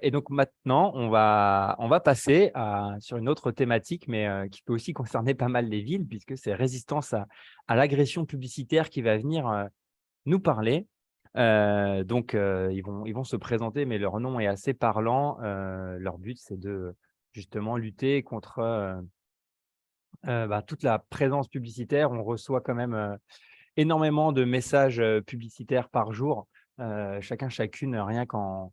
Et donc maintenant, on va passer sur une autre thématique, mais qui peut aussi concerner pas mal les villes, puisque c'est résistance à l'agression publicitaire qui va venir nous parler. Donc, ils vont se présenter, mais leur nom est assez parlant. Leur but, c'est de justement lutter contre toute la présence publicitaire. On reçoit quand même énormément de messages publicitaires par jour, chacun, chacune, rien qu'en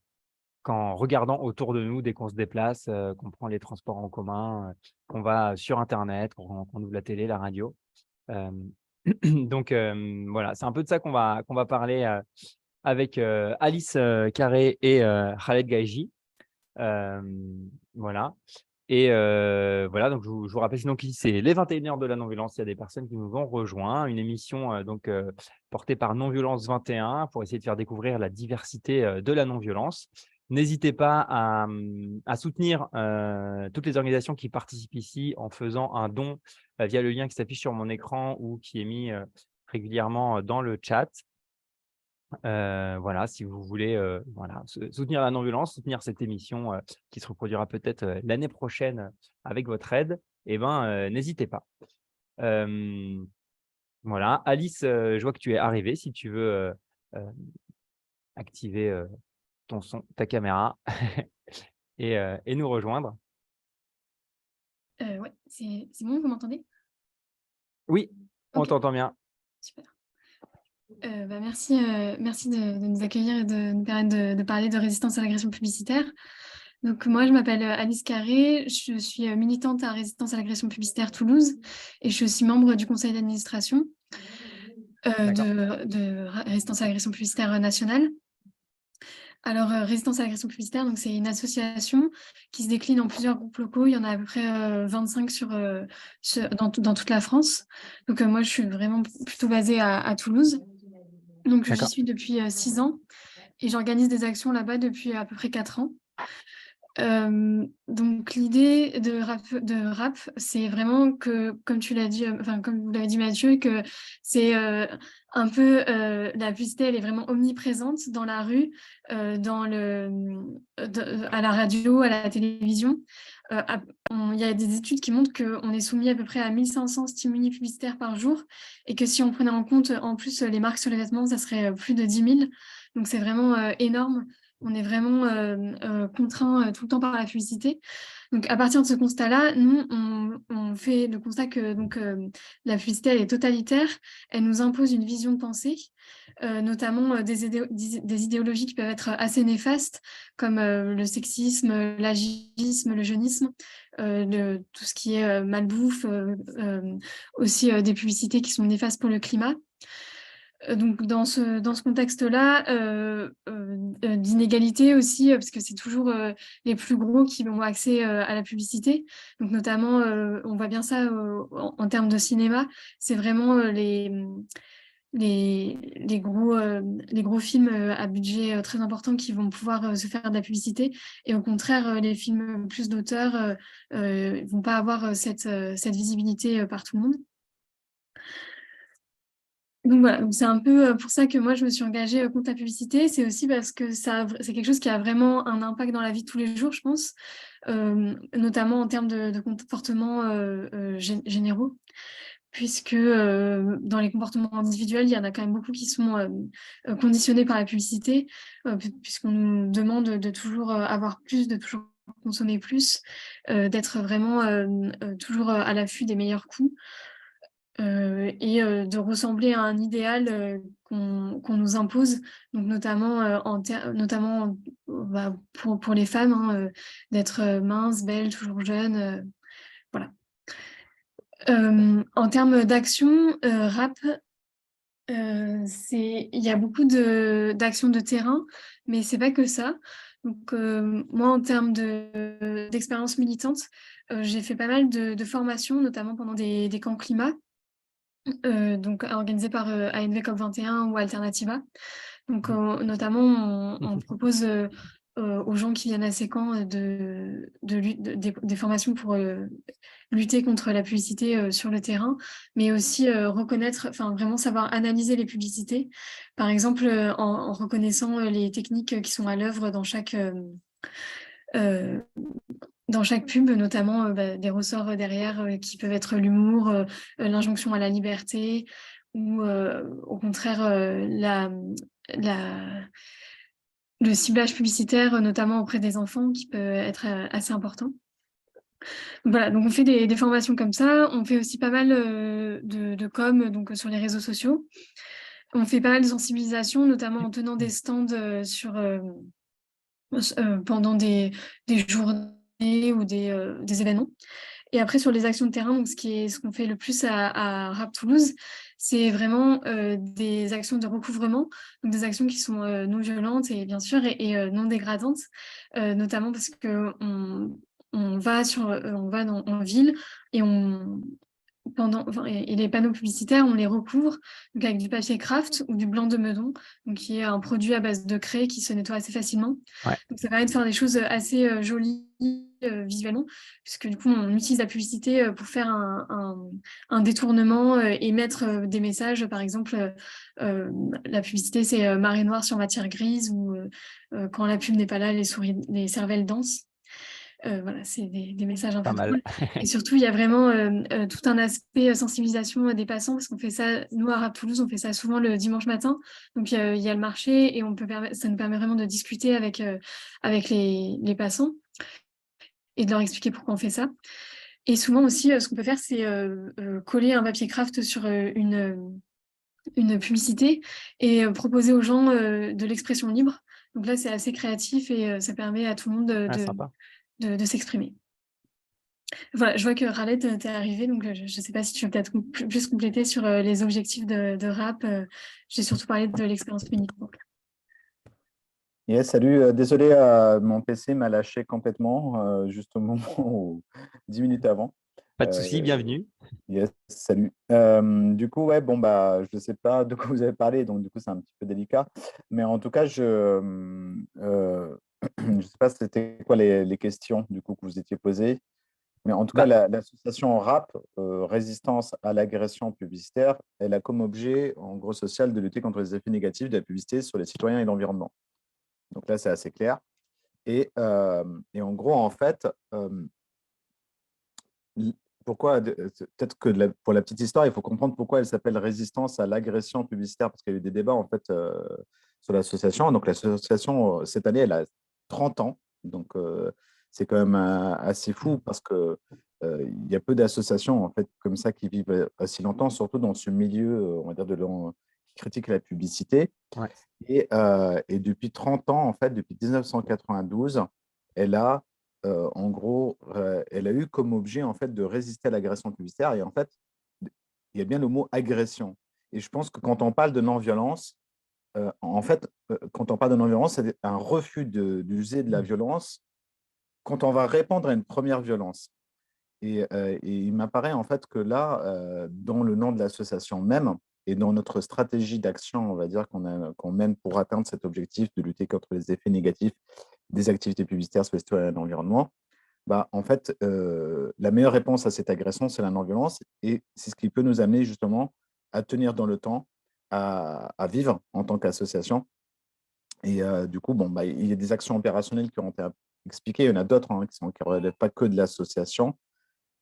regardant autour de nous dès qu'on se déplace, qu'on prend les transports en commun, qu'on va sur internet, qu'on ouvre la télé, la radio. Hem, donc voilà, c'est un peu de ça qu'on va parler, avec, Alice, Carré et Khaled Gaïji. Voilà. Et voilà, donc je vous rappelle sinon que c'est les 21 heures de la non-violence. Il y a des personnes qui nous ont rejoints, une émission, portée par Non-Violence 21 pour essayer de faire découvrir la diversité, de la non-violence. N'hésitez pas à soutenir, toutes les organisations qui participent ici en faisant un don, via le lien qui s'affiche sur mon écran ou qui est mis, régulièrement, dans le chat. Voilà, si vous voulez, voilà, soutenir la non-violence, soutenir cette émission, qui se reproduira peut-être, l'année prochaine, avec votre aide, et ben, n'hésitez pas. Hem, voilà, Alice, je vois que tu es arrivée. Si tu veux, hem, activer, ton son, ta caméra et nous rejoindre. Ouais, c'est bon, vous m'entendez? Oui, on OK, t'entend bien. super. Merci de nous accueillir et de nous permettre de parler de résistance à l'agression publicitaire. Donc moi, je m'appelle, Alice Carré, je suis, militante à Résistance à l'agression publicitaire Toulouse et je suis aussi membre du conseil d'administration, D'accord. de Résistance à l'agression publicitaire, nationale. Alors, Résistance à l'agression publicitaire, donc c'est une association qui se décline en plusieurs groupes locaux. Il y en a à peu près, 25 dans toute la France. Donc, moi, je suis vraiment plutôt basée à Toulouse. Donc j'y D'accord. suis depuis, 6 ans et j'organise des actions là-bas depuis à peu près 4 ans. Donc l'idée de rap, c'est vraiment que, comme tu l'as dit, enfin comme vous l'avez dit Mathieu, que c'est, un peu, la publicité, elle est vraiment omniprésente dans la rue, dans à la radio, à la télévision. Il y a des études qui montrent qu'on est soumis à peu près à 1500 stimuli publicitaires par jour et que si on prenait en compte, en plus, les marques sur les vêtements, ça serait, plus de 10 000. Donc c'est vraiment, énorme. On est vraiment contraint tout le temps par la publicité. Donc, à partir de ce constat-là, nous, on fait le constat que donc, la publicité, elle est totalitaire. Elle nous impose une vision de pensée, notamment des idéologies qui peuvent être assez néfastes, comme le sexisme, l'agisme, le jeunisme, tout ce qui est malbouffe, aussi des publicités qui sont néfastes pour le climat. Donc dans ce contexte-là, d'inégalité aussi, parce que c'est toujours, les plus gros qui ont accès, à la publicité. Donc notamment, on voit bien ça, en termes de cinéma. C'est vraiment, les gros films, à budget, très important qui vont pouvoir, se faire de la publicité et au contraire, les films plus d'auteur, vont pas avoir, cette visibilité, par tout le monde. Donc voilà, donc c'est un peu, pour ça que moi je me suis engagée, contre la publicité. C'est aussi parce que c'est quelque chose qui a vraiment un impact dans la vie de tous les jours, je pense, notamment en termes de comportements, généraux. Puisque, dans les comportements individuels, il y en a quand même beaucoup qui sont, conditionnés par la publicité, puisqu'on nous demande de toujours, avoir plus, de toujours consommer plus, d'être vraiment, toujours, à l'affût des meilleurs coups. Et de ressembler à un idéal, qu'on nous impose, donc notamment, notamment, pour les femmes, hein, d'être, minces, belles, toujours jeunes, voilà. En termes d'action, rap, il y a beaucoup d'actions de terrain, mais c'est pas que ça. Donc, moi, en termes d'expérience militante, j'ai fait pas mal de formations, notamment pendant des camps climat. Donc organisé par, ANV COP21 ou Alternativa. Donc Mmh. notamment on propose, aux gens qui viennent à ces camps, de lut de des formations pour, lutter contre la publicité, sur le terrain, mais aussi, reconnaître, enfin vraiment savoir analyser les publicités. Par exemple, en reconnaissant, les techniques, qui sont à l'œuvre euh, dans chaque pub, notamment des ressorts derrière qui peuvent être l'humour, l'injonction à la liberté ou au contraire la, le ciblage publicitaire, notamment auprès des enfants, qui peut être assez important. Voilà, donc on fait des formations comme ça. On fait aussi pas mal de com donc, sur les réseaux sociaux. On fait pas mal de sensibilisation, notamment en tenant des stands pendant des journées ou des événements. Et après, sur les actions de terrain, donc ce qu'on fait le plus à Rap Toulouse, c'est vraiment des actions de recouvrement, donc des actions qui sont non violentes et bien sûr et non dégradantes, notamment parce que on va en ville et et les panneaux publicitaires, on les recouvre donc avec du papier craft ou du blanc de meudon, donc qui est un produit à base de craie qui se nettoie assez facilement. Ouais, Donc ça permet de faire des choses assez jolies visuellement, puisque du coup on utilise la publicité pour faire un détournement et mettre des messages. Par exemple, euh, la publicité c'est marée noire sur matière grise ou quand la pub n'est pas là, les cervelles dansent. Voilà, c'est des messages un pas peu mal. drôles. Et surtout, il y a vraiment tout un aspect sensibilisation des passants, parce qu'on fait ça, nous, à Rap Toulouse, on fait ça souvent le dimanche matin. Donc, il y a le marché et ça nous permet vraiment de discuter avec les passants et de leur expliquer pourquoi on fait ça. Et souvent aussi, ce qu'on peut faire, c'est coller un papier craft sur une publicité et proposer aux gens de l'expression libre. Donc là, c'est assez créatif et ça permet à tout le monde Ah, sympa. de s'exprimer. Voilà, je vois que Raled, t'es arrivé, donc je ne sais pas si tu veux peut-être plus compléter sur les objectifs de RAP. J'ai surtout parlé de l'expérience unique. Donc. Yes, salut. Désolé, mon PC m'a lâché complètement, juste au moment où, 10 minutes avant. Pas de souci, Euh, bienvenue. yes, salut. Du coup, ouais, bon, bah, je ne sais pas de quoi vous avez parlé, donc du coup, c'est un petit peu délicat. Mais en tout cas, je sais pas c'était quoi les questions du coup que vous étiez posées. Mais en tout cas, Bah, l'association RAP, Résistance à l'agression publicitaire, elle a comme objet, en gros, social de lutter contre les effets négatifs de la publicité sur les citoyens et l'environnement. Donc là, c'est assez clair. Et en gros, en fait, pourquoi, peut-être que pour la petite histoire, il faut comprendre pourquoi elle s'appelle Résistance à l'agression publicitaire, parce qu'il y a eu des débats en fait sur l'association. Donc l'association, cette année, elle a 30 ans. Donc c'est quand même assez fou parce que il y a peu d'associations en fait comme ça qui vivent aussi longtemps, surtout dans ce milieu, on va dire, qui critique la publicité. ouais. Et depuis 30 ans, en fait, depuis 1992, elle a, en gros, elle a eu comme objet, en fait, de résister à l'agression publicitaire. Et en fait, il y a bien le mot agression. Et je pense que quand on parle de non-violence, en fait, quand on parle de non-violence, c'est un refus d'user de la violence quand on va répondre à une première violence. Et il m'apparaît en fait que là, dans le nom de l'association même et dans notre stratégie d'action, on va dire qu'on mène pour atteindre cet objectif de lutter contre les effets négatifs des activités publicitaires sur les citoyens et l'environnement, bah, en fait, la meilleure réponse à cette agression, c'est la non-violence. Et c'est ce qui peut nous amener justement à tenir dans le temps, à vivre en tant qu'association. Et du coup, bon, bah, il y a des actions opérationnelles qui ont été expliquées. Il y en a d'autres hein, qui ne relèvent pas que de l'association.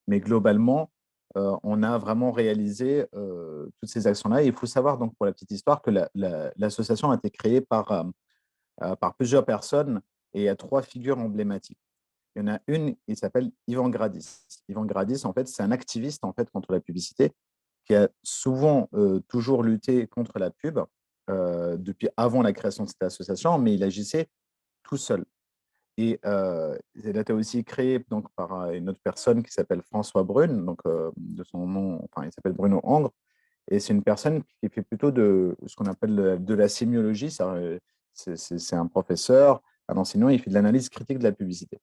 Mais globalement, on a vraiment réalisé toutes ces actions-là. Et il faut savoir, donc, pour la petite histoire, que l'association a été créée par plusieurs personnes et il y a trois figures emblématiques. Il y en a une, il s'appelle Ivan Gradis. Ivan Gradis, en fait, c'est un activiste en fait, contre la publicité qui a souvent toujours lutté contre la pub depuis avant la création de cette association, mais il agissait tout seul. Et elle a été aussi créée donc, par une autre personne qui s'appelle François Brune, donc de son nom, enfin, il s'appelle Bruno Angre, et c'est une personne qui fait plutôt de ce qu'on appelle de la sémiologie, c'est un professeur, un enseignant, il fait de l'analyse critique de la publicité.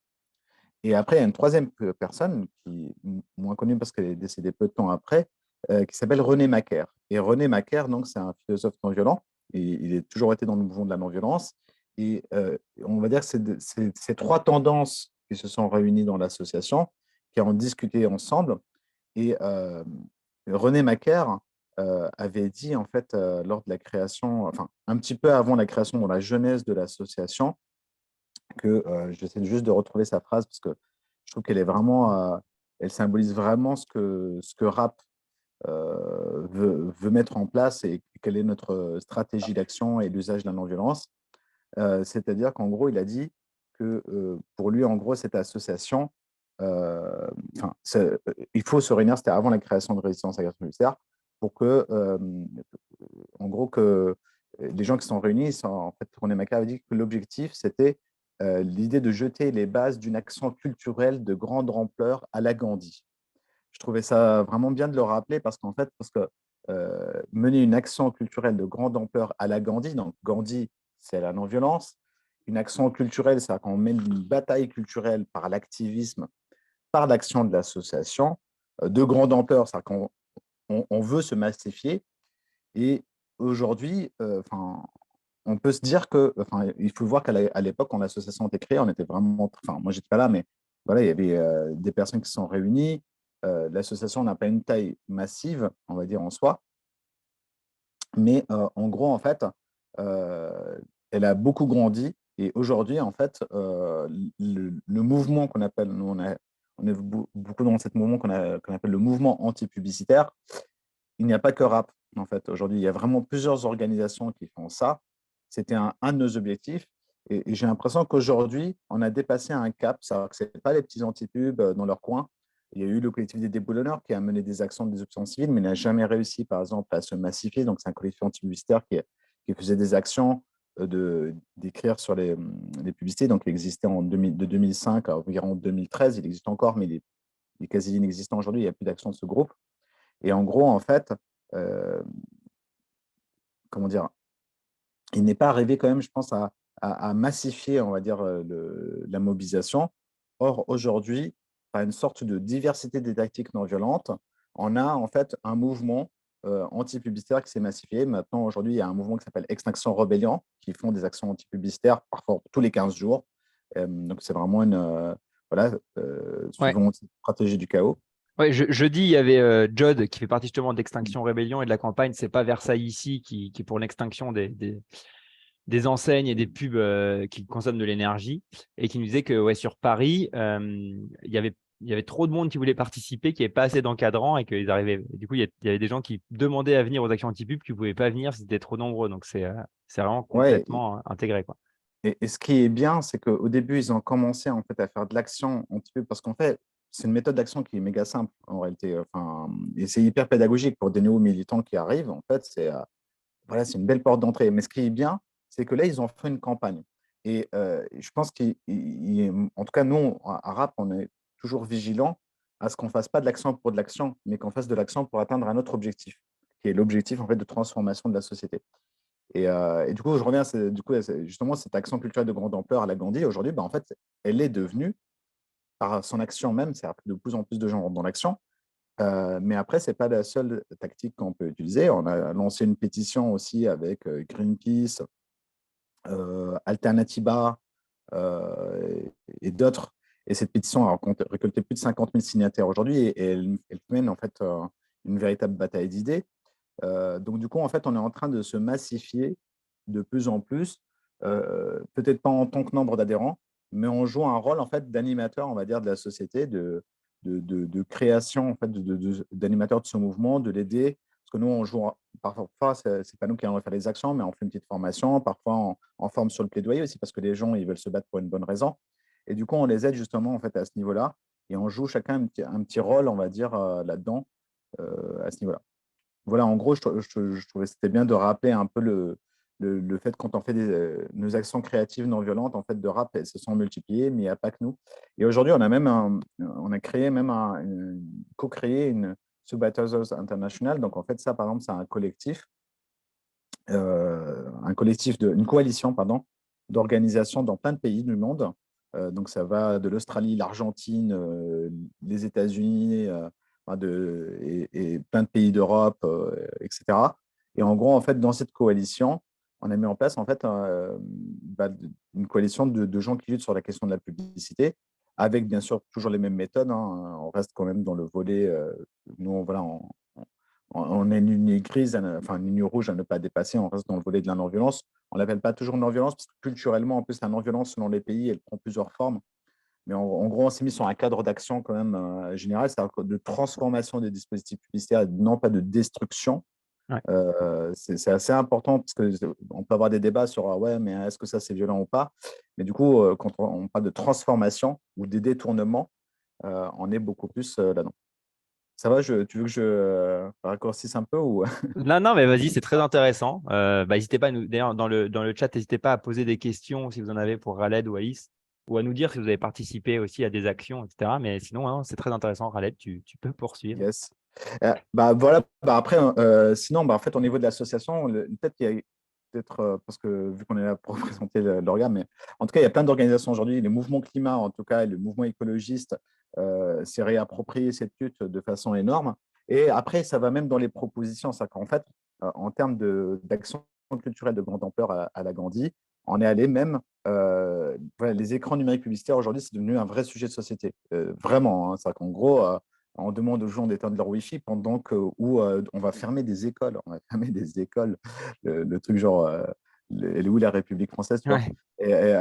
Et après, il y a une troisième personne, qui est moins connue parce qu'elle est décédée peu de temps après, qui s'appelle René Macaire. Et René Macaire, donc, c'est un philosophe non violent, et il a toujours été dans le mouvement de la non-violence. Et on va dire que c'est ces trois tendances qui se sont réunies dans l'association, qui ont discuté ensemble. Et René Macaire avait dit, en fait, lors de la création, enfin, un petit peu avant la création, dans la jeunesse de l'association, que j'essaie juste de retrouver sa phrase parce que je trouve qu'elle est vraiment, elle symbolise vraiment ce que Rap veut mettre en place et quelle est notre stratégie d'action et l'usage de la non-violence. C'est-à-dire qu'en gros, il a dit que pour lui, en gros, cette association, enfin, il faut se réunir, c'était avant la création de Résistance à l'agression militaire, pour que, en gros, que les gens qui sont réunis, en fait, René Macquart avait dit que l'objectif, c'était l'idée de jeter les bases d'une action culturelle de grande ampleur à la Gandhi. Je trouvais ça vraiment bien de le rappeler parce que mener une action culturelle de grande ampleur à la Gandhi, donc Gandhi, c'est la non-violence. Une action culturelle, c'est-à-dire qu'on mène une bataille culturelle par l'activisme, par l'action de l'association, de grande ampleur, c'est-à-dire qu'on on veut se massifier. Et aujourd'hui, on peut se dire que, il faut voir qu'à l'époque, quand l'association a été créée, on était vraiment, moi, j'étais pas là, mais voilà, il y avait des personnes qui se sont réunies. L'association n'a pas une taille massive, on va dire en soi, mais en gros, en fait, elle a beaucoup grandi. Et aujourd'hui, en fait, le mouvement qu'on appelle, nous, on est beaucoup dans ce mouvement qu'on appelle le mouvement anti-publicitaire. Il n'y a pas que Rap, en fait. Aujourd'hui, il y a vraiment plusieurs organisations qui font ça. C'était un de nos objectifs. Et j'ai l'impression qu'aujourd'hui, on a dépassé un cap. Ce n'est pas les petits anti-pubs dans leur coin. Il y a eu le collectif des déboulonneurs qui a mené des actions de désobéissance civile, mais n'a jamais réussi, par exemple, à se massifier. Donc, c'est un collectif anti-publicitaire qui faisait des actions d'écrire sur les publicités. Donc, il existait de 2005 à environ 2013. Il existe encore, mais il est quasi inexistant aujourd'hui. Il n'y a plus d'action de ce groupe. Et en gros, en fait, comment dire, il n'est pas arrivé quand même, je pense, à massifier, on va dire, la mobilisation. Or, aujourd'hui, par une sorte de diversité des tactiques non violentes, on a en fait un mouvement anti-publicitaire qui s'est massifié. Maintenant, aujourd'hui, il y a un mouvement qui s'appelle Extinction Rebellion, qui font des actions anti-publicitaires parfois tous les 15 jours. Donc, c'est vraiment voilà, Ouais. suivant cette stratégie du chaos. Ouais, jeudi, il y avait Jod qui fait partie justement d'Extinction Rébellion et de la campagne C'est pas Versailles ici qui est pour l'extinction des enseignes et des pubs qui consomment de l'énergie et qui nous disait que ouais, sur Paris, il y avait trop de monde qui voulait participer, qui n'avait pas assez d'encadrants et qu'ils arrivaient. Et du coup, il y avait des gens qui demandaient à venir aux actions anti-pub qui ne pouvaient pas venir, c'était trop nombreux. Donc, c'est vraiment Ouais, complètement intégré, quoi. et ce qui est bien, c'est qu'au début, ils ont commencé en fait, à faire de l'action anti-pub parce qu'en fait, c'est une méthode d'action qui est méga simple en réalité. Et c'est hyper pédagogique pour des nouveaux militants qui arrivent. En fait, voilà, c'est une belle porte d'entrée. Mais ce qui est bien, c'est que là, ils ont fait une campagne. Et je pense qu'en tout cas, nous, à RAP, on est toujours vigilants à ce qu'on ne fasse pas de l'action pour de l'action, mais qu'on fasse de l'action pour atteindre un autre objectif, qui est l'objectif en fait, de transformation de la société. Et du coup, je reviens, justement, cette action culturelle de grande ampleur à la Gandhi, aujourd'hui, en fait, elle est devenue, par son action même, c'est de plus en plus de gens dans l'action, mais après, ce n'est pas la seule tactique qu'on peut utiliser. On a lancé une pétition aussi avec Greenpeace, Alternatiba et d'autres. Et cette pétition a récolté plus de 50 000 signataires aujourd'hui et elle mène en fait une véritable bataille d'idées. Donc, du coup, en fait, on est en train de se massifier de plus en plus, peut-être pas en tant que nombre d'adhérents, mais on joue un rôle en fait d'animateur, on va dire, de la société, de création en fait, d'animateur de ce mouvement, de l'aider. Parce que nous, on joue, parfois, c'est pas nous qui allons faire les actions, mais on fait une petite formation, parfois on forme sur le plaidoyer aussi, parce que les gens, ils veulent se battre pour une bonne raison. Et du coup, on les aide justement en fait, à ce niveau-là, et on joue chacun un petit rôle, on va dire, là-dedans, à ce niveau-là. Voilà, en gros, je trouvais que c'était bien de rappeler un peu le fait que quand on fait nos actions créatives non violentes, en fait, de rap, elles se sont multipliées, mais il n'y a pas que nous. Et aujourd'hui, on a créé même co-créé une Subathosers International. Donc, en fait, ça, par exemple, c'est une coalition, pardon, d'organisations dans plein de pays du monde. Donc, ça va de l'Australie, l'Argentine, les États-Unis, et plein de pays d'Europe, etc. Et en gros, en fait, dans cette coalition, on a mis en place en fait une coalition de gens qui luttent sur la question de la publicité, avec bien sûr toujours les mêmes méthodes. On reste quand même dans le volet. Nous, voilà, on est une ligne grise, enfin une ligne rouge à ne pas dépasser, on reste dans le volet de la non-violence. On ne l'appelle pas toujours non-violence parce que culturellement, en plus, la non-violence, selon les pays, elle prend plusieurs formes. Mais en gros, on s'est mis sur un cadre d'action quand même général, c'est-à-dire de transformation des dispositifs publicitaires, et non pas de destruction. Ouais. C'est assez important parce qu'on peut avoir des débats sur ouais, mais est-ce que ça c'est violent ou pas. Mais du coup, quand on parle de transformation ou des détournements, on est beaucoup plus là-dedans. Ça va, tu veux que je raccourcisse un peu ou... Non, non, mais vas-y, c'est très intéressant. N'hésitez pas à nous, d'ailleurs, dans le chat, n'hésitez pas à poser des questions si vous en avez pour Khaled ou Alice, ou à nous dire si vous avez participé aussi à des actions, etc. Mais sinon, hein, c'est très intéressant, Khaled, tu peux poursuivre. Yes. Bah, voilà. Bah, après, sinon, bah, en fait, au niveau de l'association, peut-être qu'il y a peut-être parce que vu qu'on est là pour représenter l'organe, mais en tout cas, il y a plein d'organisations aujourd'hui. Les mouvements climat, en tout cas, et le mouvement écologiste s'est réapproprié cette lutte de façon énorme. Et après, ça va même dans les propositions. C'est qu'en fait, en termes d'action culturelle de grande ampleur à la Gandhi, on est allé même. Voilà, les écrans numériques publicitaires aujourd'hui, c'est devenu un vrai sujet de société. Vraiment. Hein, c'est qu'en gros, on demande aux gens d'éteindre leur Wi-Fi pendant que où on va fermer des écoles. On va fermer des écoles. Le truc genre, elle est où la République française, tu vois? Ouais, Et,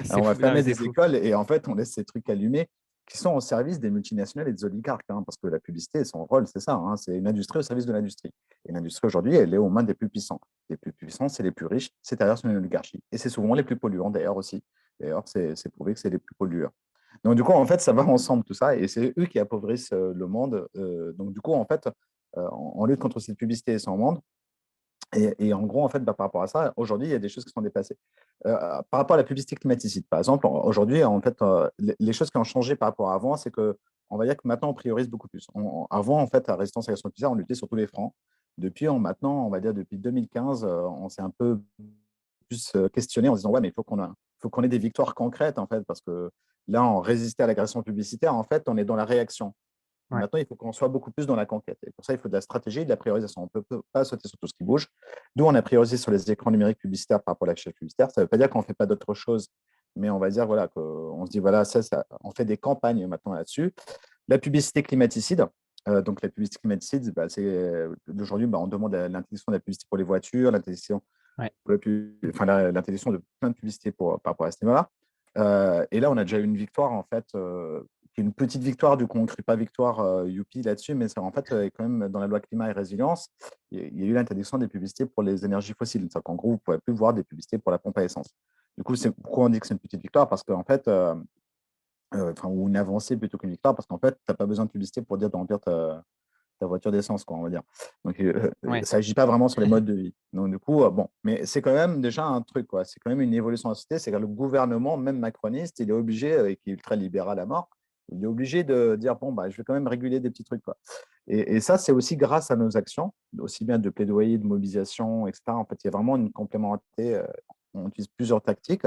c'est on va fou. Non, mais fermer c'est des fou. écoles et en fait, on laisse ces trucs allumés qui sont au service des multinationales et des oligarques. Hein, parce que la publicité, son rôle, c'est ça. Hein, c'est une industrie au service de l'industrie. Et l'industrie, aujourd'hui, elle est aux mains des plus puissants. Les plus puissants, c'est les plus riches. C'est derrière une oligarchie. Et c'est souvent les plus polluants, d'ailleurs, aussi. D'ailleurs, c'est prouvé que c'est les plus pollueurs. Donc, du coup, en fait, ça va ensemble tout ça et c'est eux qui appauvrissent le monde. Donc, du coup, en fait, on lutte contre cette publicité sans monde. Et en gros, en fait, bah, par rapport à ça, aujourd'hui, il y a des choses qui sont dépassées. Par rapport à la publicité climaticide, par exemple, aujourd'hui, en fait, les choses qui ont changé par rapport à avant, c'est que on va dire que maintenant, on priorise beaucoup plus. Avant, en fait, à Résistance à l'action publicitaire, on luttait sur tous les fronts. Depuis, maintenant, on va dire depuis 2015, on s'est un peu plus questionné en se disant, ouais, mais faut qu'on ait des victoires concrètes, en fait, parce que là, on résistait à l'agression publicitaire, en fait, on est dans la réaction. Et Ouais. maintenant, il faut qu'on soit beaucoup plus dans la conquête. Et pour ça, il faut de la stratégie et de la priorisation. On ne peut pas sauter sur tout ce qui bouge. D'où on a priorisé sur les écrans numériques publicitaires par rapport à l'achat publicitaire. Ça ne veut pas dire qu'on ne fait pas d'autres choses, mais on va dire voilà, qu'on se dit voilà, on fait des campagnes maintenant là-dessus. La publicité climaticide. Donc, la publicité climaticide, bah, aujourd'hui, bah, on demande l'interdiction de la publicité pour les voitures, l'interdiction Ouais. l'interdiction de plein de publicités par rapport à ce niveau-là. Et là, on a déjà eu une victoire, en fait, qui est une petite victoire, du coup, on ne crie pas victoire youpi là-dessus, mais en fait, quand même, dans la loi climat et résilience, il y a eu l'interdiction des publicités pour les énergies fossiles. C'est-à-dire qu'en gros, vous ne pourrez plus voir des publicités pour la pompe à essence. Du coup, c'est pourquoi on dit que c'est une petite victoire, parce qu'en fait, ou une avancée plutôt qu'une victoire, parce qu'en fait, tu n'as pas besoin de publicité pour dire de remplir ta voiture d'essence, quoi, on va dire. Donc, Ouais. ça n'agit pas vraiment sur les modes de vie. Donc, du coup, bon, mais c'est quand même déjà un truc, quoi. C'est quand même une évolution de la société. C'est que le gouvernement, même macroniste, il est obligé, qui est ultra libéral à mort, il est obligé de dire, bon, bah, je vais quand même réguler des petits trucs, quoi. Et ça, c'est aussi grâce à nos actions, aussi bien de plaidoyer, de mobilisation, etc. En fait, il y a vraiment une complémentarité. On utilise plusieurs tactiques.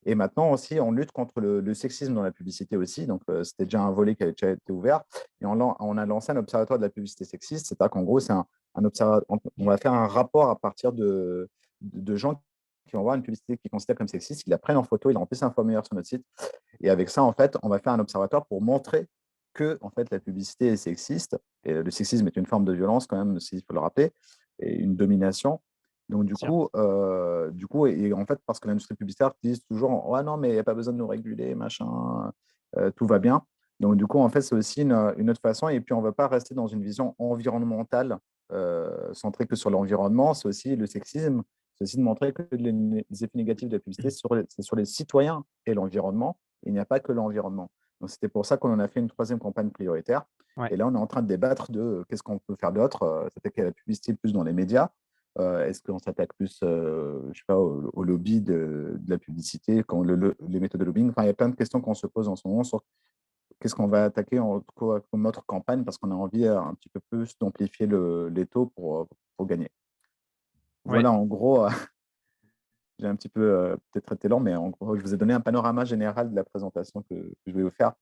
Et maintenant aussi, on lutte contre le sexisme dans la publicité aussi. Donc, c'était déjà un volet qui avait déjà été ouvert. Et on a lancé un observatoire de la publicité sexiste. C'est-à-dire qu'en gros, c'est un observatoire. On va faire un rapport à partir de gens qui vont voir une publicité qu'ils considèrent comme sexiste, ils la prennent en photo, ils remplissent un formulaire sur notre site. Et avec ça, en fait, on va faire un observatoire pour montrer que en fait, la publicité est sexiste. Et le sexisme est une forme de violence, quand même, s'il faut le rappeler, et une domination. Donc, Sûr. et en fait, parce que l'industrie publicitaire dit toujours, ouais, non, mais il n'y a pas besoin de nous réguler, machin, tout va bien. Donc, du coup, en fait, c'est aussi une autre façon. Et puis, on ne veut pas rester dans une vision environnementale, centrée que sur l'environnement. C'est aussi le sexisme, c'est aussi de montrer que les effets négatifs de la publicité, c'est sur les citoyens et l'environnement. Il n'y a pas que l'environnement. Donc, c'était pour ça qu'on en a fait une troisième campagne prioritaire. Ouais. Et là, on est en train de débattre de qu'est-ce qu'on peut faire d'autre. S'attaquer à la publicité plus dans les médias. Est-ce qu'on s'attaque plus je sais pas, au lobby de la publicité, les méthodes de lobbying? Enfin, il y a plein de questions qu'on se pose en ce moment sur qu'est-ce qu'on va attaquer comme autre campagne parce qu'on a envie un petit peu plus d'amplifier les taux pour gagner. Ouais. Voilà, en gros, j'ai un petit peu peut-être été lent, mais en gros, je vous ai donné un panorama général de la présentation que je vais vous faire.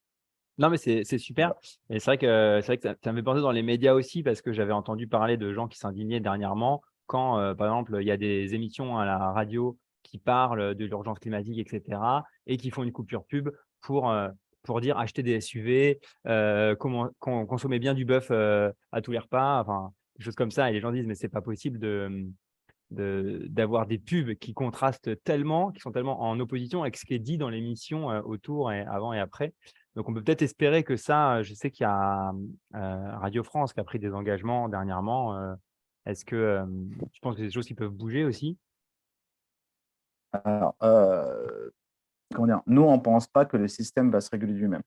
Non, mais c'est super. Voilà. Et c'est vrai que ça me fait penser dans les médias aussi, parce que j'avais entendu parler de gens qui s'indignaient dernièrement quand, par exemple, il y a des émissions à la radio qui parlent de l'urgence climatique, etc., et qui font une coupure pub pour dire acheter des SUV, consommer bien du bœuf à tous les repas. Enfin, des choses comme ça. Et les gens disent, mais c'est pas possible d'avoir des pubs qui contrastent tellement, qui sont tellement en opposition avec ce qui est dit dans l'émission autour et avant et après. Donc, on peut peut-être espérer que ça, je sais qu'il y a Radio France qui a pris des engagements dernièrement. Est-ce que tu penses que c'est des choses qui peuvent bouger aussi? Alors, comment dire, nous, on ne pense pas que le système va se réguler lui-même.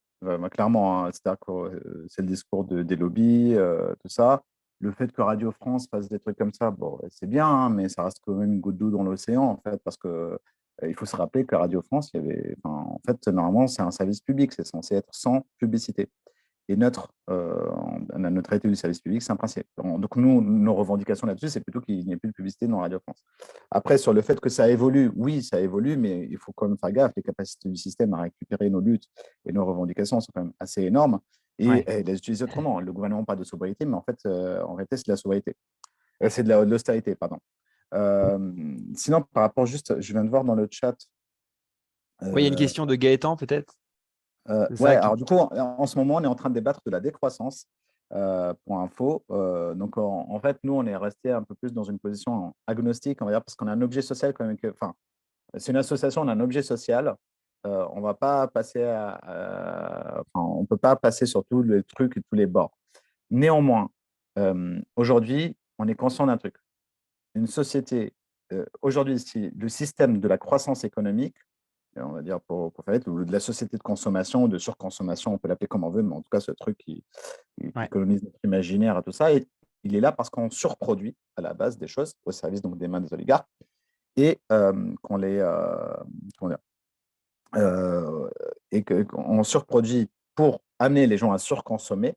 Clairement, hein, c'est-à-dire que c'est le discours des lobbies, tout ça. Le fait que Radio France fasse des trucs comme ça, bon, c'est bien, hein, mais ça reste quand même une goutte d'eau dans l'océan, en fait, parce que il faut se rappeler que Radio France, en fait, normalement, c'est un service public, c'est censé être sans publicité. Et la neutralité du service public, c'est un principe. Donc, nous, nos revendications là-dessus, c'est plutôt qu'il n'y ait plus de publicité dans Radio France. Après, sur le fait que ça évolue, oui, ça évolue, mais il faut quand même faire gaffe. Les capacités du système à récupérer nos luttes et nos revendications sont quand même assez énormes. Et, Ouais. les utiliser autrement. Le gouvernement parle de sobriété, mais en fait, en réalité, c'est de la sobriété. C'est de l'austérité, pardon. Sinon, par rapport juste, je viens de voir dans le chat. Oui, il y a une euh, question de Gaëtan, peut-être. C'est Ouais, ça alors du coup, en ce moment, on est en train de débattre de la décroissance pour info. Donc, en fait, nous, on est resté un peu plus dans une position agnostique, on va dire, parce qu'on a un objet social quand même. Enfin, c'est une association, on a un objet social. On va pas passer enfin, on peut pas passer sur tous les trucs et tous les bords. Néanmoins, aujourd'hui, on est conscient d'un truc. Une société, aujourd'hui, si le système de la croissance économique, on va dire pour faire vite, ou de la société de consommation, de surconsommation, on peut l'appeler comme on veut, mais en tout cas, ce truc qui Ouais. colonise notre imaginaire et tout ça, et il est là parce qu'on surproduit à la base des choses, au service donc des mains des oligarques, et qu'on les. Comment dire, et qu'on surproduit pour amener les gens à surconsommer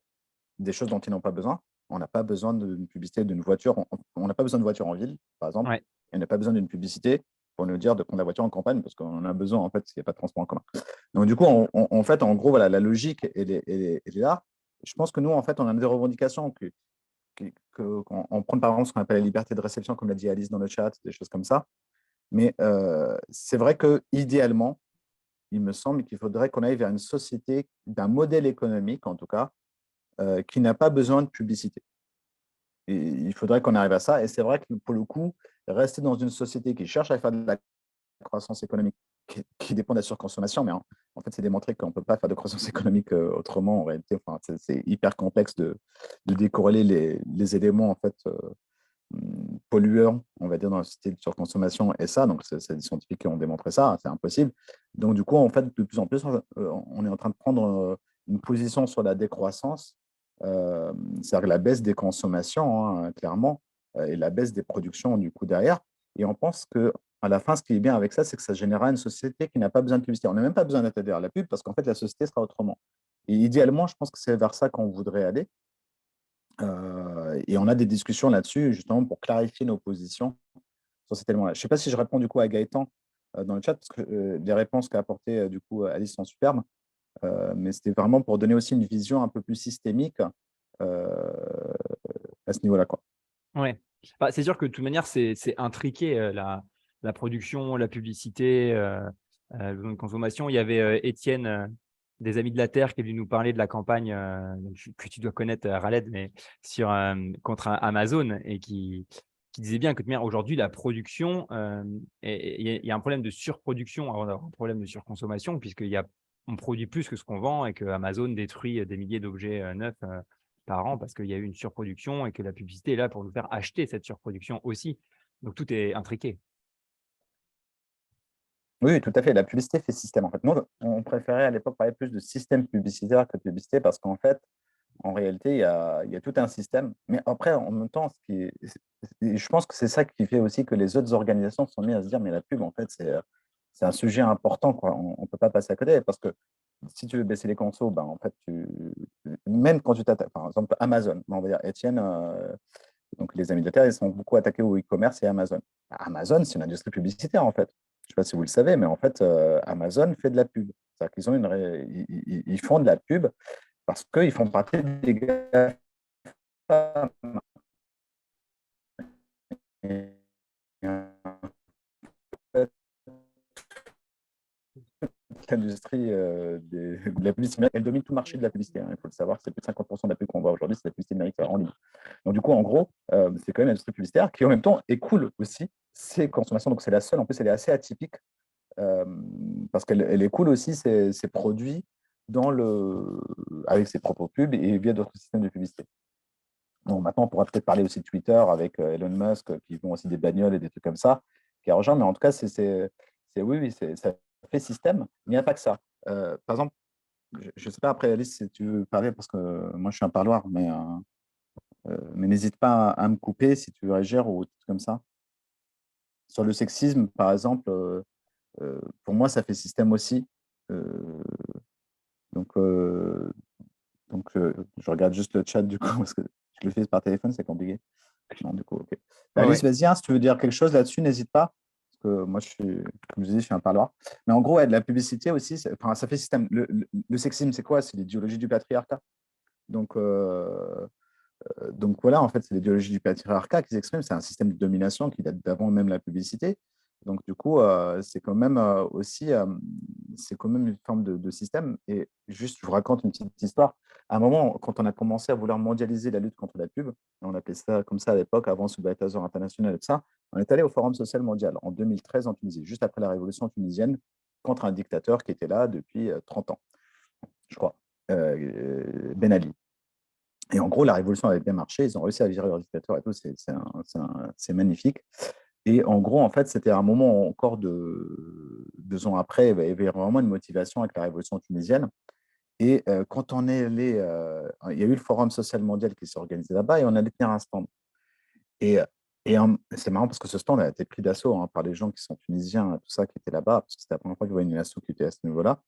des choses dont ils n'ont pas besoin. On n'a pas besoin d'une publicité d'une voiture. On n'a pas besoin de voiture en ville, par exemple. Ouais. Et on n'a pas besoin d'une publicité pour nous dire de prendre la voiture en campagne parce qu'on en a besoin, en fait, s'il n'y a pas de transport en commun. Donc, du coup, en fait, en gros, voilà, la logique, elle est là. Je pense que nous, en fait, on a des revendications on prend par exemple ce qu'on appelle la liberté de réception, comme l'a dit Alice dans le chat, des choses comme ça. Mais c'est vrai que idéalement, il me semble qu'il faudrait qu'on aille vers une société d'un modèle économique, en tout cas, qui n'a pas besoin de publicité. Et il faudrait qu'on arrive à ça. Et c'est vrai que pour le coup, rester dans une société qui cherche à faire de la croissance économique, qui dépend de la surconsommation, mais en fait, c'est démontré qu'on ne peut pas faire de croissance économique autrement. En réalité, enfin, c'est hyper complexe de décorréler les éléments en fait, pollueurs, on va dire, dans la société de surconsommation et ça. Donc, c'est des scientifiques qui ont démontré ça, c'est impossible. Donc, du coup, en fait, de plus en plus, on est en train de prendre une position sur la décroissance, c'est-à-dire la baisse des consommations, hein, clairement, et la baisse des productions, du coup, derrière. Et on pense que à la fin, ce qui est bien avec ça, c'est que ça générera une société qui n'a pas besoin de publicité. On n'a même pas besoin d'être derrière la pub parce qu'en fait, la société sera autrement. Et idéalement, je pense que c'est vers ça qu'on voudrait aller. Et on a des discussions là-dessus, justement, pour clarifier nos positions sur cet élément-là. Je ne sais pas si je réponds du coup à Gaëtan dans le chat, parce que les réponses qu'a apportées du coup Alice sont superbes, mais c'était vraiment pour donner aussi une vision un peu plus systémique à ce niveau-là, quoi. Ouais. Bah, c'est sûr que de toute manière, c'est intriqué, la production, la publicité, le besoin de consommation. Il y avait Étienne, des Amis de la Terre, qui est venu nous parler de la campagne que tu dois connaître, Raled, mais contre Amazon, et qui disait bien que de toute manière, aujourd'hui, la production, il y a un problème de surproduction avant d'avoir un problème de surconsommation, on produit plus que ce qu'on vend et que Amazon détruit des milliers d'objets neufs par an parce qu'il y a eu une surproduction et que la publicité est là pour nous faire acheter cette surproduction aussi. Donc, tout est intriqué. Oui, tout à fait. La publicité fait système, en fait. Nous, on préférait à l'époque parler plus de système publicitaire que de publicité parce qu'en fait, en réalité, il y a tout un système. Mais après, en même temps, je pense que c'est ça qui fait aussi que les autres organisations se sont mises à se dire, mais la pub, en fait, c'est un sujet important, quoi. On ne peut pas passer à côté parce que si tu veux baisser les consos, ben, en fait, même quand tu t'attaques, par exemple, Amazon, on va dire, Étienne, donc les amis de la Terre, ils sont beaucoup attaqués au e-commerce et Amazon. Amazon, c'est une industrie publicitaire, en fait. Je ne sais pas si vous le savez, mais en fait, Amazon fait de la pub. C'est-à-dire qu'ils ont ils font de la pub parce qu'ils font partie des GAFAM. L'industrie de la publicité, elle domine tout le marché de la publicité, hein, il faut le savoir, c'est plus de 50% de la pub qu'on voit aujourd'hui, c'est la publicité numérique en ligne. Donc, du coup, en gros, c'est quand même une industrie publicitaire qui, en même temps, écoule aussi ses consommations. Donc, c'est la seule. En plus, elle est assez atypique euh, parce qu'elle écoule aussi ses produits avec ses propres pubs et via d'autres systèmes de publicité. Bon, maintenant, on pourra peut-être parler aussi de Twitter avec Elon Musk qui vend aussi des bagnoles et des trucs comme ça qui a rejoint. Mais en tout cas, oui, ça fait système. Il n'y a pas que ça. Par exemple, je ne sais pas après, Alice, si tu veux parler, parce que moi, je suis un parloir, mais n'hésite pas à me couper si tu veux réagir ou des trucs comme ça. Sur le sexisme, par exemple, pour moi, ça fait système aussi. Euh, donc, euh, je regarde juste le chat du coup, parce que je le fais par téléphone, c'est compliqué. Non, du coup, ok. Ouais, Alice, ouais. vas-y, hein, si tu veux dire quelque chose là-dessus, n'hésite pas. Parce que moi, comme je disais, je suis un parloir. Mais en gros, ouais, de la publicité aussi, enfin, ça fait système. Le sexisme, c'est quoi? C'est l'idéologie du patriarcat. Donc, donc voilà, en fait, c'est l'idéologie du patriarcat qui s'exprime. C'est un système de domination qui date d'avant même la publicité. Donc du coup, c'est quand même aussi, c'est quand même une forme de système. Et juste, je vous raconte une petite histoire. À un moment, quand on a commencé à vouloir mondialiser la lutte contre la pub, on appelait ça comme ça à l'époque, avant sous Balthazar International et tout ça, on est allé au Forum social mondial en 2013 en Tunisie, juste après la révolution tunisienne, contre un dictateur qui était là depuis 30 ans, je crois, Ben Ali. Et en gros, la révolution avait bien marché, ils ont réussi à virer leur dictateur et tout, c'est magnifique. Et en gros, en fait, c'était un moment encore de 2 ans après, il y avait vraiment une motivation avec la révolution tunisienne. Et quand on est allé, il y a eu le Forum social mondial qui s'est organisé là-bas et on allait tenir un stand. Et, c'est marrant parce que ce stand a été pris d'assaut par les gens qui sont tunisiens, tout ça, qui étaient là-bas, parce que c'était la première fois qu'ils voyaient une asso qui était à ce niveau-là.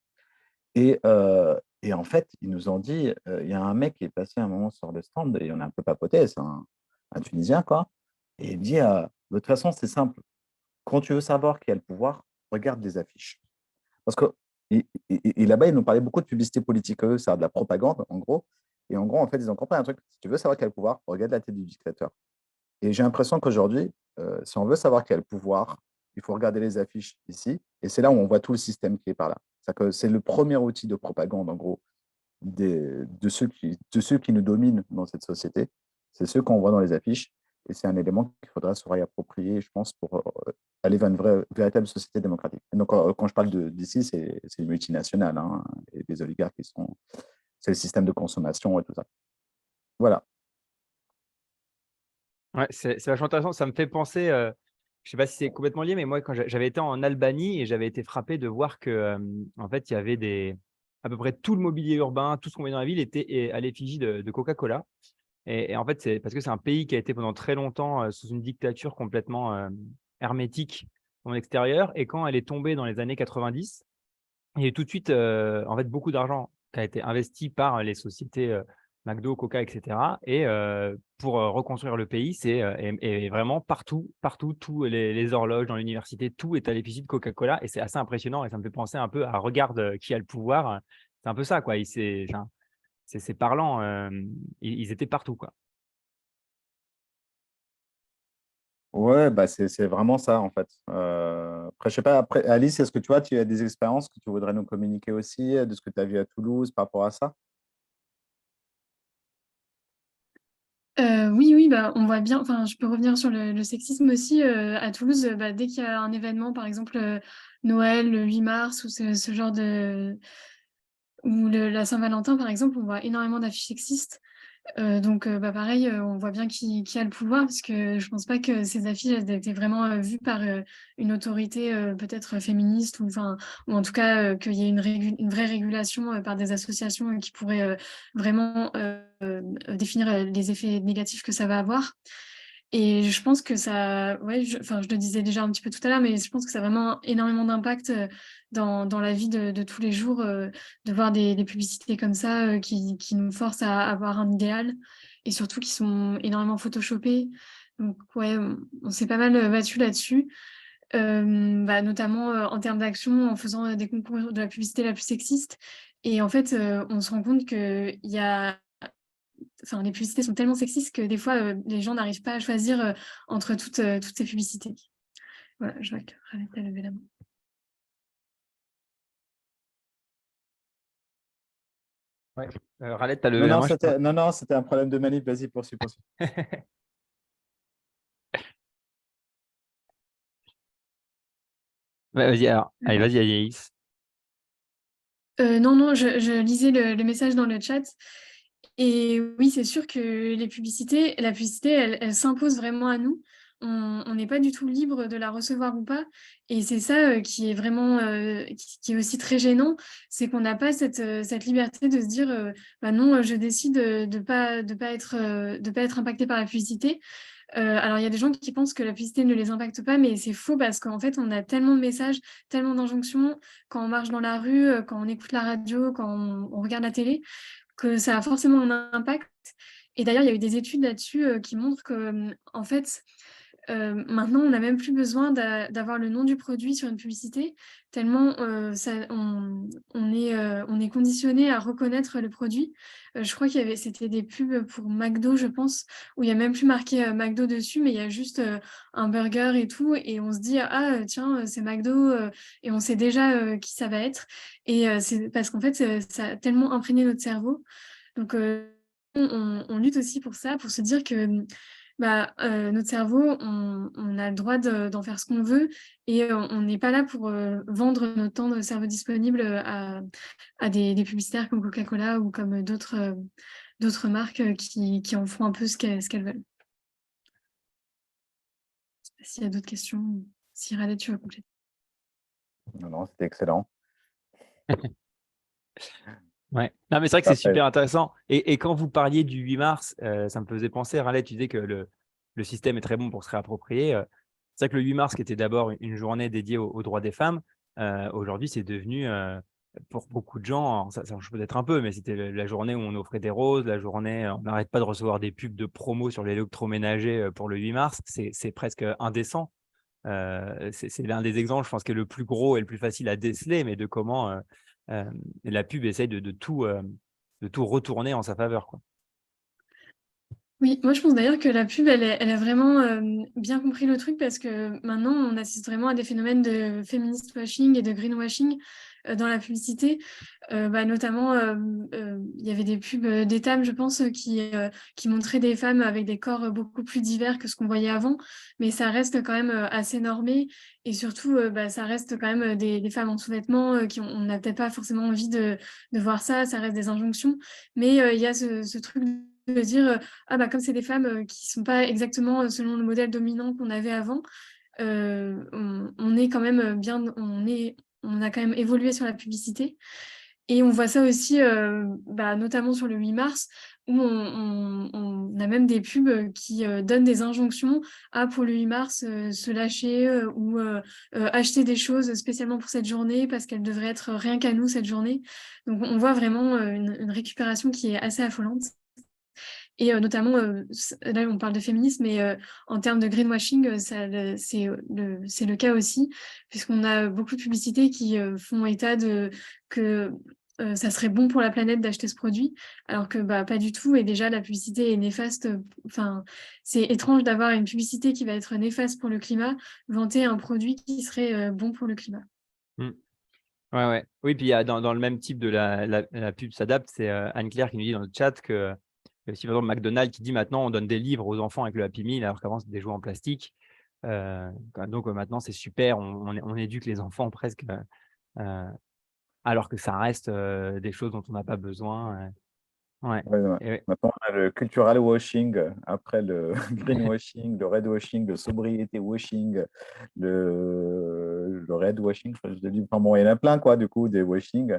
Et en fait, ils nous ont dit, il y a un mec qui est passé un moment sur le stand et on a un peu papoté, c'est un Tunisien, quoi. Et il dit, de toute façon, c'est simple. Quand tu veux savoir qui a le pouvoir, regarde les affiches. Parce que et là-bas, ils nous parlaient beaucoup de publicité politique, eux, c'est de la propagande, en gros. Et en gros, en fait, ils ont compris un truc. Si tu veux savoir qui a le pouvoir, regarde la tête du dictateur. Et j'ai l'impression qu'aujourd'hui, si on veut savoir qui a le pouvoir, il faut regarder les affiches ici. Et c'est là où on voit tout le système qui est par là. C'est le premier outil de propagande, en gros, de ceux qui nous dominent dans cette société. C'est ceux qu'on voit dans les affiches. Et c'est un élément qu'il faudra se réapproprier, je pense, pour aller vers une véritable société démocratique. Et donc, quand je parle d'ici, c'est les multinationales et les oligarques c'est le système de consommation et tout ça. Voilà. Ouais, c'est vachement intéressant. Ça me fait penser, je sais pas si c'est complètement lié, mais moi, quand j'avais été en Albanie et j'avais été frappé de voir que, en fait, il y avait à peu près tout le mobilier urbain, tout ce qu'on voyait dans la ville était à l'effigie de Coca-Cola. Et en fait, c'est parce que c'est un pays qui a été pendant très longtemps sous une dictature complètement hermétique en extérieur. Et quand elle est tombée dans les années 90, il y a eu tout de suite en fait, beaucoup d'argent qui a été investi par les sociétés McDo, Coca, etc. Et pour reconstruire le pays, et vraiment partout, tous les horloges dans l'université, tout est à l'effigie de Coca-Cola. Et c'est assez impressionnant. Et ça me fait penser un peu à regarde qui a le pouvoir. C'est un peu ça, quoi. C'est parlant. Ils étaient partout, quoi. Ouais, bah c'est vraiment ça, en fait. Après, je sais pas, après, Alice, est-ce que tu as des expériences que tu voudrais nous communiquer aussi, de ce que tu as vu à Toulouse par rapport à ça? Oui, oui, bah, on voit bien, enfin, je peux revenir sur le sexisme aussi. À Toulouse, bah, dès qu'il y a un événement, par exemple Noël, le 8 mars, ou ce genre de. Ou la Saint-Valentin, par exemple, on voit énormément d'affiches sexistes. Donc, bah, pareil, on voit bien qui a le pouvoir, parce que je pense pas que ces affiches elles étaient vraiment vues par une autorité peut-être féministe, ou en tout cas qu'il y ait une vraie régulation par des associations qui pourraient vraiment définir les effets négatifs que ça va avoir. Et je pense que ça, ouais, enfin, je le disais déjà un petit peu tout à l'heure, mais je pense que ça a vraiment énormément d'impact dans la vie de tous les jours, de voir des publicités comme ça qui nous forcent à avoir un idéal et surtout qui sont énormément photoshopées. Donc, ouais, on s'est pas mal battu là-dessus, bah, notamment en termes d'action, en faisant des concours de la publicité la plus sexiste. Et en fait, on se rend compte qu'il y a enfin, les publicités sont tellement sexistes que des fois, les gens n'arrivent pas à choisir entre toutes ces publicités. Voilà, je vois que Ravet a levé la main. Ouais. Raled, tu as Non, levé la non, main, je crois. c'était un problème de manip. Vas-y, poursuis. Ouais, vas-y, alors. Allez, vas-y, Alice. Non, non, je lisais le message dans le chat. Et oui, c'est sûr que la publicité, elle s'impose vraiment à nous. On n'est pas du tout libre de la recevoir ou pas. Et c'est ça qui est vraiment, qui est aussi très gênant, c'est qu'on n'a pas cette liberté de se dire, bah non, je décide de pas être impacté par la publicité. Alors, il y a des gens qui pensent que la publicité ne les impacte pas, mais c'est faux parce qu'en fait, on a tellement de messages, tellement d'injonctions quand on marche dans la rue, quand on écoute la radio, quand on regarde la télé, que ça a forcément un impact. Et d'ailleurs, il y a eu des études là-dessus qui montrent que, en fait, maintenant, on n'a même plus besoin d'avoir le nom du produit sur une publicité, tellement on est conditionné à reconnaître le produit. Je crois c'était des pubs pour McDo, je pense, où il n'y a même plus marqué McDo dessus, mais il y a juste un burger et tout, et on se dit, ah, tiens, c'est McDo, et on sait déjà qui ça va être. Et c'est parce qu'en fait, ça a tellement imprégné notre cerveau. Donc, on lutte aussi pour ça, pour se dire que bah, notre cerveau, on a le droit d'en faire ce qu'on veut et on n'est pas là pour vendre notre temps de cerveau disponible à des publicitaires comme Coca-Cola ou comme d'autres marques qui en font un peu ce qu'elles veulent. Je sais pas s'il y a d'autres questions, si Raleigh, tu veux compléter. Non, c'était excellent. Ouais. Non, mais c'est vrai que c'est Parfait. super intéressant. Et quand vous parliez du 8 mars, ça me faisait penser, Raleigh, tu disais que le système est très bon pour se réapproprier. C'est vrai que le 8 mars, qui était d'abord une journée dédiée aux droits des femmes, aujourd'hui, c'est devenu, pour beaucoup de gens, alors ça change peut-être un peu, mais c'était la journée où on offrait des roses, la journée, on n'arrête pas de recevoir des pubs de promo sur l'électroménager pour le 8 mars. C'est presque indécent. C'est l'un des exemples, je pense, qui est le plus gros et le plus facile à déceler, mais de comment euh, la pub essaye de tout retourner en sa faveur, quoi. Oui, moi je pense d'ailleurs que la pub, elle a vraiment bien compris le truc parce que maintenant on assiste vraiment à des phénomènes de feminist washing et de greenwashing dans la publicité. Bah, notamment, il y avait des pubs d'Etam, je pense, qui montraient des femmes avec des corps beaucoup plus divers que ce qu'on voyait avant, mais ça reste quand même assez normé et surtout, bah, ça reste quand même des femmes en sous-vêtements on n'a peut-être pas forcément envie de voir ça, ça reste des injonctions, mais il y a ce truc de dire ah bah comme c'est des femmes qui sont pas exactement selon le modèle dominant qu'on avait avant, on est quand même on a quand même évolué sur la publicité. Et on voit ça aussi, bah, notamment sur le 8 mars, où on a même des pubs qui donnent des injonctions à, pour le 8 mars, se lâcher ou acheter des choses spécialement pour cette journée parce qu'elle devrait être rien qu'à nous cette journée. Donc on voit vraiment une récupération qui est assez affolante. Et notamment, là, on parle de féminisme, mais en termes de greenwashing, c'est le cas aussi, puisqu'on a beaucoup de publicités qui font état de que ça serait bon pour la planète d'acheter ce produit, alors que bah, pas du tout. Et déjà, la publicité est néfaste. Enfin, c'est étrange d'avoir une publicité qui va être néfaste pour le climat, vanter un produit qui serait bon pour le climat. Mm. Ouais, ouais. Oui, puis il y a dans le même type de la pub s'adapte, c'est Anne-Claire qui nous dit dans le chat que si par exemple McDonald's qui dit maintenant on donne des livres aux enfants avec le Happy Meal alors qu'avant c'était des jouets en plastique. Donc maintenant c'est super, on éduque les enfants presque euh, alors que ça reste des choses dont on n'a pas besoin. Ouais. Ouais, ouais. Et ouais. Maintenant, on a le cultural washing, après le greenwashing, le red washing, le sobriété washing, le red washing, je crois que je l'ai dit. Enfin bon, il y en a plein, quoi, du coup, des washing.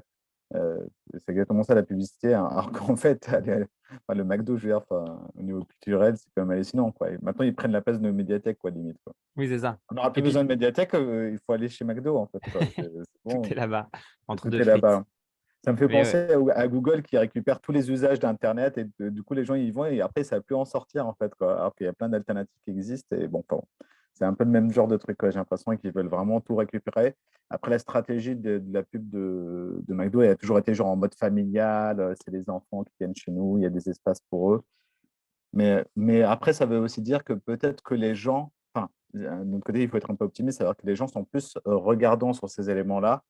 C'est exactement ça la publicité, hein. Alors qu'en fait, enfin, le McDo, je veux dire, enfin, au niveau culturel, c'est quand même hallucinant, quoi. Et maintenant, ils prennent la place de nos médiathèques, quoi, limite, quoi. Oui, c'est ça. On n'aura plus Et besoin puis de médiathèque, il faut aller chez McDo, en fait, quoi. C'est tout bon, est là-bas, entre tout deux est frites. là-bas. Ça me fait Mais ouais. penser à Google qui récupère tous les usages d'Internet et du coup, les gens y vont et après, ça ne va plus en sortir en fait, quoi. Alors qu'il y a plein d'alternatives qui existent et bon, enfin, c'est un peu le même genre de truc, quoi. J'ai l'impression qu'ils veulent vraiment tout récupérer. Après, la stratégie de la pub de McDo, elle a toujours été genre en mode familial, c'est les enfants qui viennent chez nous, il y a des espaces pour eux. Mais après, ça veut aussi dire que peut-être que les gens, enfin, d'un autre côté, il faut être un peu optimiste, c'est-à-dire que les gens sont plus regardants sur ces éléments-là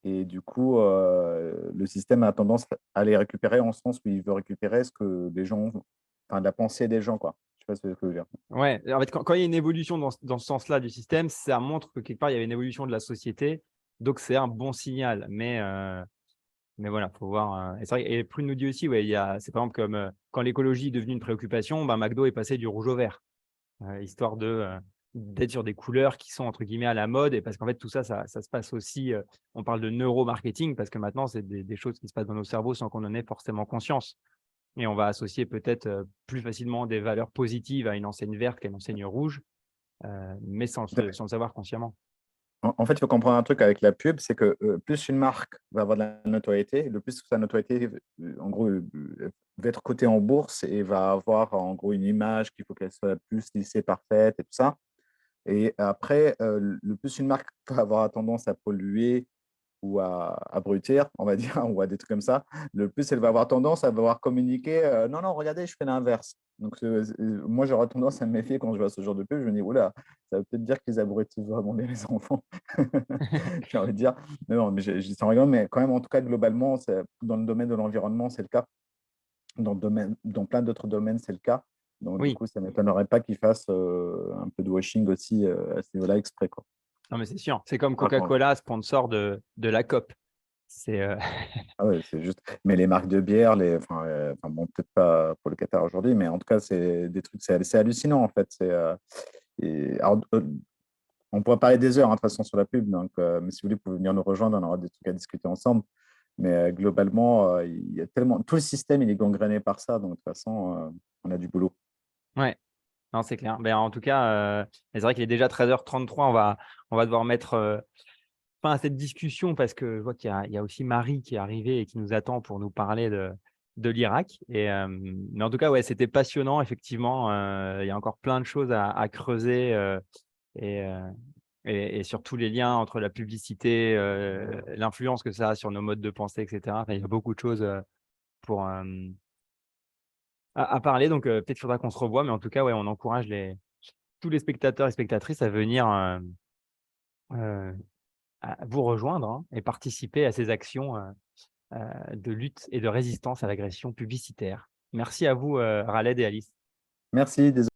Et du coup, le système a tendance à les récupérer en sens où il veut récupérer ce que les gens, enfin, la pensée des gens, quoi. Je sais pas ce que je veux dire. Ouais, en fait, quand il y a une évolution dans ce sens-là du système, ça montre que quelque part, il y avait une évolution de la société. Donc, c'est un bon signal. Mais voilà, faut voir. Et c'est vrai, et Prune nous dit aussi, ouais, c'est par exemple comme quand l'écologie est devenue une préoccupation, ben, McDo est passé du rouge au vert, histoire d'être sur des couleurs qui sont entre guillemets à la mode. Et parce qu'en fait, tout ça, ça se passe aussi. On parle de neuromarketing parce que maintenant, c'est des choses qui se passent dans nos cerveaux sans qu'on en ait forcément conscience. Et on va associer peut-être plus facilement des valeurs positives à une enseigne verte qu'à une enseigne rouge, mais sans le savoir consciemment. En fait, il faut comprendre un truc avec la pub, c'est que plus une marque va avoir de la notoriété, le plus sa notoriété, en gros, va être cotée en bourse et va avoir en gros une image qu'il faut qu'elle soit plus lissée, parfaite et tout ça. Et après, le plus une marque va avoir tendance à polluer ou à abrutir, on va dire, ou à des trucs comme ça, le plus elle va avoir tendance à devoir communiquer non, non, regardez, je fais l'inverse. Donc, moi, j'aurais tendance à me méfier quand je vois ce genre de pub. Je me dis, oula, ça veut peut-être dire qu'ils abrutissent vraiment bien les enfants. J'ai envie de dire. Mais non, mais je dis ça en rigolant, mais quand même, en tout cas, globalement, dans le domaine de l'environnement, c'est le cas. Dans plein d'autres domaines, c'est le cas. Donc, du Oui, coup, ça ne m'étonnerait pas qu'ils fassent un peu de washing aussi à ce niveau-là exprès, quoi. non, mais c'est sûr. C'est comme Raconte. Coca-Cola, sponsor de la COP. C'est Ah ouais, c'est juste. Mais les marques de bière, enfin, bon, peut-être pas pour le Qatar aujourd'hui, mais en tout cas, c'est des trucs, c'est hallucinant en fait. Alors, on pourrait parler des heures, hein, de toute façon, sur la pub. Donc, mais si vous voulez, vous pouvez venir nous rejoindre, on aura des trucs à discuter ensemble. Mais globalement, il y a tellement. Tout le système, il est gangréné par ça. Donc, de toute façon, on a du boulot. ouais, non, c'est clair. Ben, en tout cas, c'est vrai qu'il est déjà 13h33. On va devoir mettre fin à cette discussion parce que je vois qu'il y a aussi Marie qui est arrivée et qui nous attend pour nous parler de l'Irak. Mais en tout cas, ouais, c'était passionnant, effectivement. Il y a encore plein de choses à creuser et, euh, et surtout les liens entre la publicité, l'influence que ça a sur nos modes de pensée, etc. Enfin, il y a beaucoup de choses pour, à parler. Donc, peut-être qu'il faudra qu'on se revoie. Mais en tout cas, ouais, on encourage tous les spectateurs et spectatrices à venir euh, à vous rejoindre, hein, et participer à ces actions de lutte et de résistance à l'agression publicitaire. Merci à vous, Raled et Alice. Merci. Désolé.